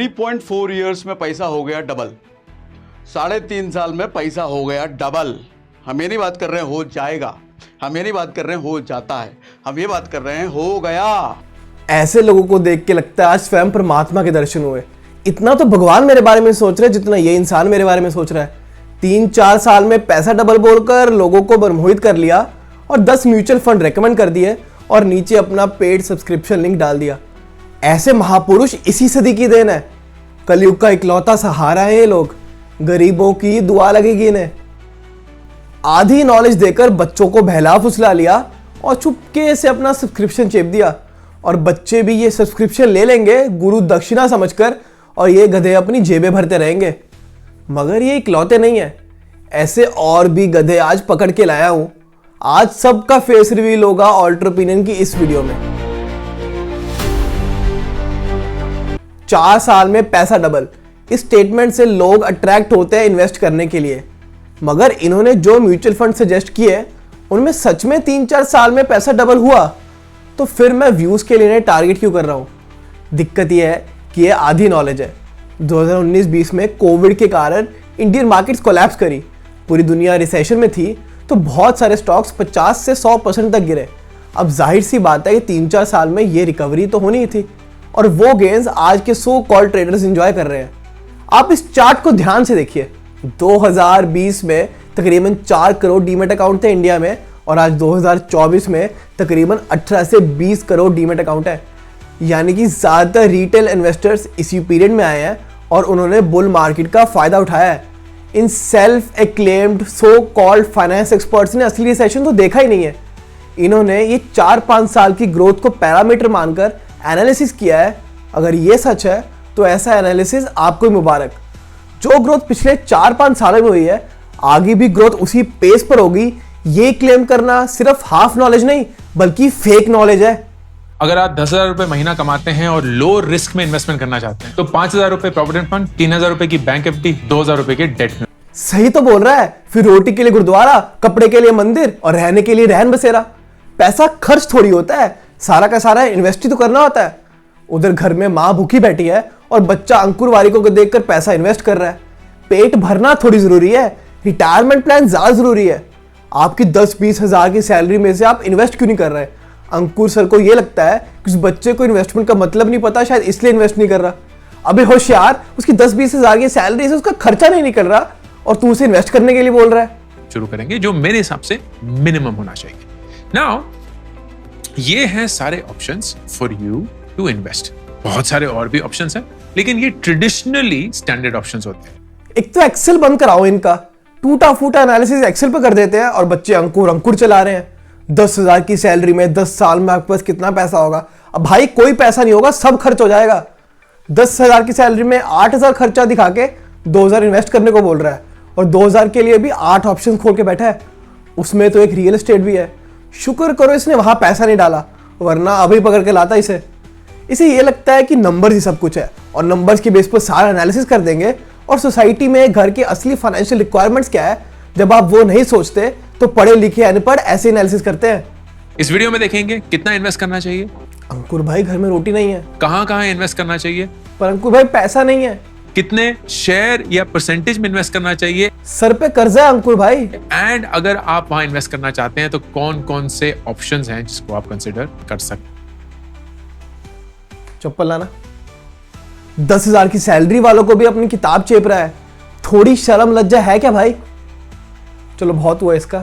3.4 years में पैसा हो गया डबल, 3.5 साल में पैसा हो गया डबल। हम ये नहीं बात कर रहे हैं हो जाएगा, हम ये नहीं बात कर रहे हैं हो जाता है, हम ये बात कर रहे हैं हो गया। ऐसे लोगों को देख के लगता है आज स्वयं परमात्मा के दर्शन हुए। इतना तो भगवान मेरे बारे में सोच रहे हैं जितना ये इंसान मेरे बारे में सोच रहा है। 3-4 साल में पैसा डबल बोलकर लोगों को बरमोहित कर लिया और 10 म्यूचुअल फंड रेकमेंड कर दिए और नीचे अपना पेड सब्सक्रिप्शन लिंक डाल दिया। ऐसे महापुरुष इसी सदी की देन है। कलयुग का इकलौता सहारा है ये लोग। गरीबों की दुआ लगेगी इन्हें। आधी नॉलेज देकर बच्चों को बहला फुसला लिया और चुपके से अपना सब्सक्रिप्शन चेप दिया, और बच्चे भी ये सब्सक्रिप्शन ले लेंगे गुरु दक्षिणा समझकर, और ये गधे अपनी जेबें भरते रहेंगे। मगर ये इकलौते नहीं है, ऐसे और भी गधे आज पकड़ के लाया हूं। आज सबका फेस रिवील होगा ऑल्टर ओपिनियन की इस वीडियो में। 4 साल में पैसा डबल, इस स्टेटमेंट से लोग अट्रैक्ट होते हैं इन्वेस्ट करने के लिए। मगर इन्होंने जो म्यूचुअल फंड सजेस्ट किए उनमें सच में 3-4 साल में पैसा डबल हुआ, तो फिर मैं व्यूज के लिए टारगेट क्यों कर रहा हूं? दिक्कत यह है कि यह आधी नॉलेज है। 2019-20 में कोविड के कारण इंडियन मार्केट्स कोलैप्स करी, पूरी दुनिया रिसेशन में थी, तो बहुत सारे स्टॉक्स 50 से 100% तक गिरे। अब जाहिर सी बात है कि 3-4 साल में ये रिकवरी तो होनी ही थी, और वो गेन्स आज के सो कॉल्ड ट्रेडर्स एंजॉय कर रहे हैं। आप इस चार्ट को ध्यान से देखिए। 2020 में तकरीबन 4 करोड़ डीमेट अकाउंट थे इंडिया में, और आज 2024 में तकरीबन 18 से 20 करोड़ डीमेट अकाउंट है। यानी कि ज़्यादातर रिटेल इन्वेस्टर्स इसी पीरियड में आए हैं और उन्होंने बुल मार्केट का फ़ायदा उठाया है। In self acclaimed so called finance experts ने असली रिसेशन तो देखा ही नहीं है। इन्होंने ये 4-5 साल की ग्रोथ को पैरामीटर मानकर एनालिसिस किया है। अगर ये सच है तो ऐसा एनालिसिस आपको ही मुबारक। जो ग्रोथ पिछले 4-5 सालों में हुई है, आगे भी ग्रोथ उसी पेस पर होगी, ये क्लेम करना सिर्फ हाफ नॉलेज नहीं बल्कि फेक नॉलेज है। अगर आप 10,000 रुपए महीना कमाते हैं और लो रिस्क में इन्वेस्टमेंट करना चाहते हैं तो 5,000 रुपए प्रोविडेंट फंड, 3,000 रुपए की बैंक एफडी, 2,000 रुपए के डेट में। सही तो बोल रहा है। फिर रोटी के लिए गुरुद्वारा, कपड़े के लिए मंदिर और रहने के लिए रहन बसेरा। पैसा खर्च थोड़ी होता है, सारा का सारा इन्वेस्ट ही तो करना होता है। उधर घर में माँ भूखी बैठी है और बच्चा अंकुर वारिकों को देखकर पैसा इन्वेस्ट कर रहा है। पेट भरना थोड़ी जरूरी है, रिटायरमेंट प्लान ज्यादा जरूरी है। आपकी 10-20 हजार की सैलरी में से आप इन्वेस्ट क्यों नहीं कर रहे? अंकुर सर को यह लगता है कि उस बच्चे को इन्वेस्टमेंट का मतलब नहीं पता, शायद इसलिए इन्वेस्ट नहीं कर रहा। अबे होशियार, उसकी 10-20 हजार की सैलरी से उसका खर्चा नहीं निकल रहा और तू उसे इन्वेस्ट करने के लिए बोल रहा है। शुरू करेंगे जो मेरे हिसाब से मिनिमम होना चाहिए। नाउ ये हैं सारे options for you to invest. बहुत सारे और भी ऑप्शंस हैं, लेकिन ये ट्रेडिशनली स्टैंडर्ड ऑप्शंस होते हैं। एक तो एक्सेल बंद कराओ इनका, टूटा फूटा एनालिसिस एक्सेल पे कर देते हैं और बच्चे अंकुर चला रहे हैं। 10,000 की सैलरी में 10 साल में आपके पास कितना पैसा होगा? अब भाई कोई पैसा नहीं होगा, सब खर्च हो जाएगा। 10,000 की सैलरी में 8,000 खर्चा दिखा के 2,000 इन्वेस्ट करने को बोल रहा है, और 2,000 के लिए भी 8 ऑप्शन खोल के बैठा है। उसमें तो एक रियल एस्टेट भी है। शुक्र करो इसने वहां पैसा नहीं डाला, वरना अभी पकड़ के लाता इसे ये लगता है कि नंबर्स ही सब कुछ है, और नंबर्स के बेस पर सारा एनालिसिस कर देंगे। और सोसाइटी में घर की असली फाइनेंशियल रिक्वायरमेंट्स क्या है, जब आप वो नहीं सोचते तो पढ़े लिखे अनपढ़ ऐसे एनालिसिस करते हैं। इस वीडियो में देखेंगे कितना इन्वेस्ट करना चाहिए। अंकुर भाई घर में रोटी नहीं है। कहां इन्वेस्ट करना चाहिए। पर अंकुर भाई पैसा नहीं है। कितने शेयर या परसेंटेज में इन्वेस्ट करना चाहिए। सर पे कर्जा है अंकुर भाई। एंड अगर आप वहां इन्वेस्ट करना चाहते हैं तो कौन कौन से ऑप्शंस हैं जिसको आप कंसिडर कर सकते। चप्पल लाना। 10,000 की सैलरी वालों को भी अपनी किताब चेप रहा है। थोड़ी शर्म लज्जा है क्या भाई? चलो बहुत हुआ इसका,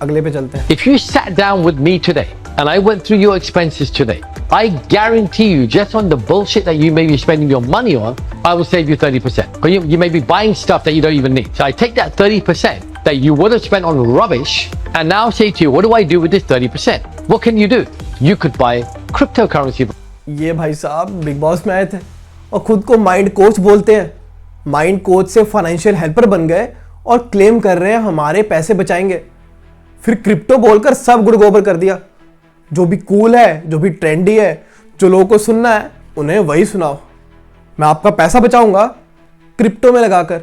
अगले पे चलते हैं। If you sat down with me today and I went through your expenses today, I guarantee you just on the bullshit that you may be spending your money on, I will save you 30%. Or you may be buying stuff that you don't even need. So I take that 30% that you would have spent on rubbish and now say to you, what do I do with this 30%? What can you do? You could buy cryptocurrency. ये भाई साहब big boss में आए थे और खुद को mind coach बोलते हैं। माइंड कोच से फाइनेंशियल हेल्पर बन गए और क्लेम कर रहे हैं हमारे पैसे बचाएंगे। फिर क्रिप्टो बोलकर सब गुड़ गोबर कर दिया। जो भी कूल है, जो भी ट्रेंडी है, जो लोगों को सुनना है उन्हें वही सुनाओ। मैं आपका पैसा बचाऊंगा क्रिप्टो में लगाकर।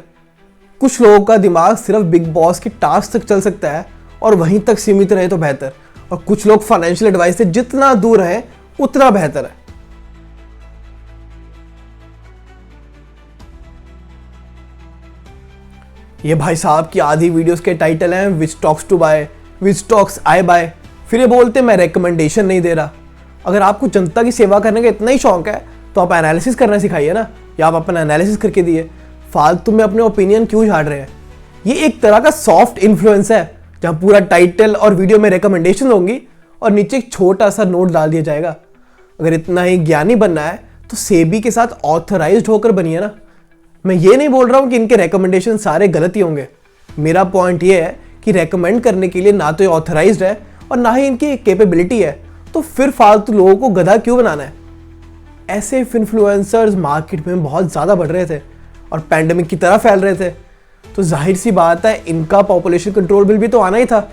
कुछ लोगों का दिमाग सिर्फ बिग बॉस की टास्क तक चल सकता है और वहीं तक सीमित रहे तो बेहतर, और कुछ लोग फाइनेंशियल एडवाइस से जितना दूर रहे उतना बेहतर है। ये भाई साहब की आधी वीडियोस के टाइटल हैं which stocks to buy, which stocks I buy, फिर ये बोलते मैं रेकमेंडेशन नहीं दे रहा। अगर आपको जनता की सेवा करने का इतना ही शौक है तो आप एनालिसिस करना सिखाइए ना, या आप अपना एनालिसिस करके दिए, फालतू में अपने ओपिनियन क्यों झाड़ रहे हैं। ये एक तरह का सॉफ्ट इन्फ्लुएंस है जहाँ पूरा टाइटल और वीडियो में रिकमेंडेशन होंगी और नीचे एक छोटा सा नोट डाल दिया जाएगा। अगर इतना ही ज्ञानी बनना है तो सेबी के साथ ऑथराइज्ड होकर बनिए ना। मैं ये नहीं बोल रहा हूँ कि इनके रिकमेंडेशन सारे गलत ही होंगे। मेरा पॉइंट ये है कि रेकमेंड करने के लिए ना तो ये ऑथराइज्ड है और ना ही इनकी कैपेबिलिटी है, तो फिर फालतू लोगों को गधा क्यों बनाना है। ऐसे इन्फ्लुएंसर्स मार्केट में बहुत ज़्यादा बढ़ रहे थे और पैंडेमिक की तरह फैल रहे थे, तो जाहिर सी बात है इनका पॉपुलेशन कंट्रोल बिल भी तो आना ही था,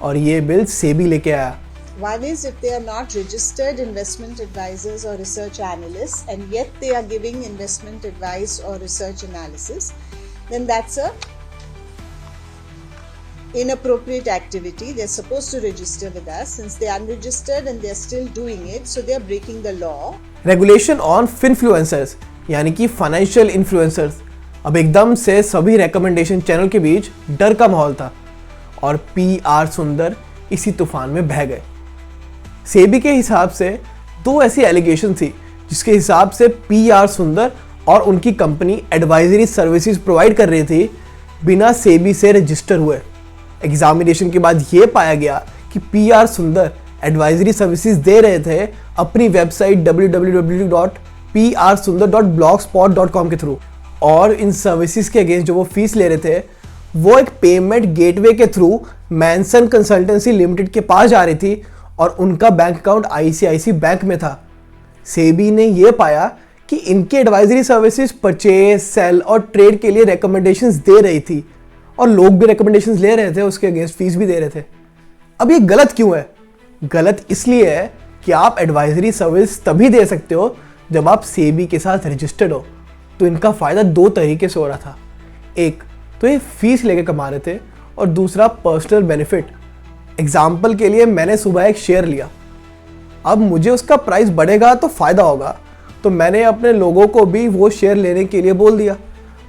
और ये बिल सेबी लेके आया। One is if they are not registered investment advisors or research analysts and yet they are giving investment advice or research analysis, then that's a inappropriate activity. They're supposed to register with us. Since they are unregistered and they're still doing it, so they're breaking the law. Regulation on finfluencers यानी कि financial influencers. अब एकदम से सभी recommendation channel के बीच डर का माहौल था और PR सुंदर इसी तूफान में बह गए। सेबी के हिसाब से दो ऐसी एलिगेशन थी जिसके हिसाब से PR सुंदर और उनकी कंपनी एडवाइजरी सर्विसेज प्रोवाइड कर रही थी बिना सेबी से रजिस्टर हुए। एग्जामिनेशन के बाद यह पाया गया कि PR सुंदर एडवाइजरी सर्विसेज दे रहे थे अपनी वेबसाइट www.prsundar.blogspot.com के थ्रू, और इन सर्विसेज के अगेंस्ट जो वो फीस ले रहे थे वो एक पेमेंट गेटवे के थ्रू मैनसन कंसल्टेंसी लिमिटेड के पास जा रही थी और उनका बैंक अकाउंट ICICI बैंक में था। सेबी ने यह पाया कि इनके एडवाइजरी सर्विसेज परचेज, सेल और ट्रेड के लिए रिकमेंडेशंस दे रही थी और लोग भी रिकमेंडेशंस ले रहे थे, उसके अगेंस्ट फीस भी दे रहे थे। अब ये गलत क्यों है? गलत इसलिए है कि आप एडवाइजरी सर्विस तभी दे सकते हो जब आप सेबी के साथ रजिस्टर्ड हो। तो इनका फ़ायदा दो तरीके से हो रहा था, एक तो ये फीस लेके कमा रहे थे और दूसरा पर्सनल बेनिफिट। एग्जाम्पल के लिए मैंने सुबह एक शेयर लिया, अब मुझे उसका प्राइस बढ़ेगा तो फ़ायदा होगा, तो मैंने अपने लोगों को भी वो शेयर लेने के लिए बोल दिया।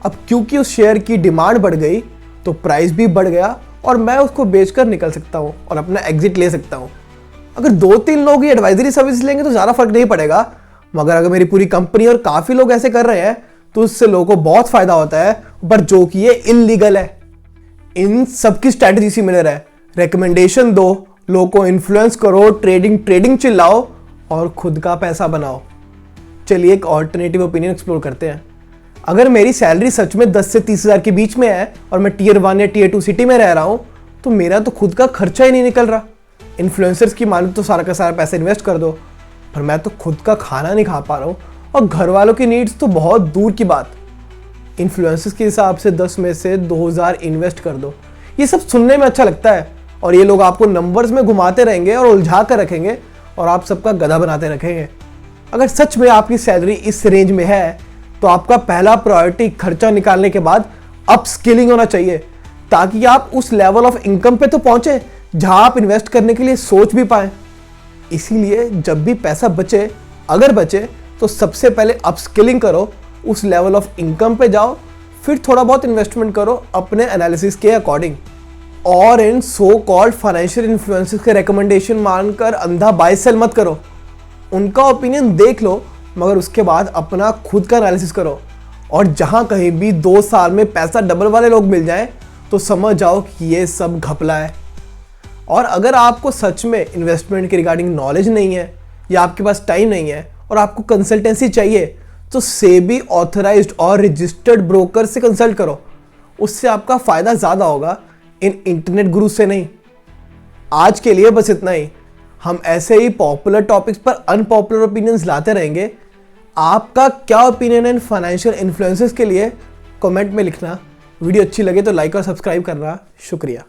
अब क्योंकि उस शेयर की डिमांड बढ़ गई तो प्राइस भी बढ़ गया और मैं उसको बेचकर निकल सकता हूँ और अपना एग्जिट ले सकता हूँ। अगर 2-3 लोग ये एडवाइजरी सर्विस लेंगे तो ज़्यादा फर्क नहीं पड़ेगा, मगर अगर मेरी पूरी कंपनी और काफ़ी लोग ऐसे कर रहे हैं तो उससे लोगों को बहुत फ़ायदा होता है, पर जो कि ये इलीगल है। इन सबकी स्ट्रैटेजी सिमिलर है, रिकमेंडेशन दो, लोगों को इन्फ्लुएंस करो, ट्रेडिंग चिल्लाओ और खुद का पैसा बनाओ। चलिए एक ऑल्टरनेटिव ओपिनियन एक्सप्लोर करते हैं। अगर मेरी सैलरी सच में 10 से 30 हज़ार के बीच में है और मैं Tier 1 या Tier 2 सिटी में रह रहा हूँ तो मेरा तो खुद का खर्चा ही नहीं निकल रहा। इन्फ्लुएंसर्स की माने तो सारा का सारा पैसा इन्वेस्ट कर दो, पर मैं तो खुद का खाना नहीं खा पा रहा हूँ और घर वालों की नीड्स तो बहुत दूर की बात। इन्फ्लुएंसर्स के हिसाब से 10 में से 2000 इन्वेस्ट कर दो। ये सब सुनने में अच्छा लगता है और ये लोग आपको नंबर्स में घुमाते रहेंगे और उलझा कर रखेंगे और आप सबका गधा बनाते रखेंगे। अगर सच में आपकी सैलरी इस रेंज में है तो आपका पहला प्रायोरिटी खर्चा निकालने के बाद अप स्किलिंग होना चाहिए, ताकि आप उस लेवल ऑफ इनकम पे तो पहुंचे जहां आप इन्वेस्ट करने के लिए सोच भी पाए। इसीलिए जब भी पैसा बचे, अगर बचे तो सबसे पहले अप स्किलिंग करो, उस लेवल ऑफ इनकम पे जाओ, फिर थोड़ा बहुत इन्वेस्टमेंट करो अपने एनालिसिस के अकॉर्डिंग। और इन सो कॉल्ड फाइनेंशियल इन्फ्लुएंसर्स के रिकमेंडेशन मानकर अंधा बाय सेल मत करो। उनका ओपिनियन देख लो, मगर उसके बाद अपना खुद का एनालिसिस करो, और जहां कहीं भी 2 साल में पैसा डबल वाले लोग मिल जाएं तो समझ जाओ कि ये सब घपला है। और अगर आपको सच में इन्वेस्टमेंट के रिगार्डिंग नॉलेज नहीं है या आपके पास टाइम नहीं है और आपको कंसल्टेंसी चाहिए तो सेबी ऑथराइज्ड और रजिस्टर्ड ब्रोकर से कंसल्ट करो, उससे आपका फ़ायदा ज़्यादा होगा, इन इंटरनेट गुरु से नहीं। आज के लिए बस इतना ही। हम ऐसे ही पॉपुलर टॉपिक्स पर अनपॉपुलर ओपिनियंस लाते रहेंगे। आपका क्या ओपिनियन है इन फाइनेंशियल इन्फ्लुएंसर्स के लिए? कमेंट में लिखना। वीडियो अच्छी लगे तो लाइक और सब्सक्राइब करना। शुक्रिया।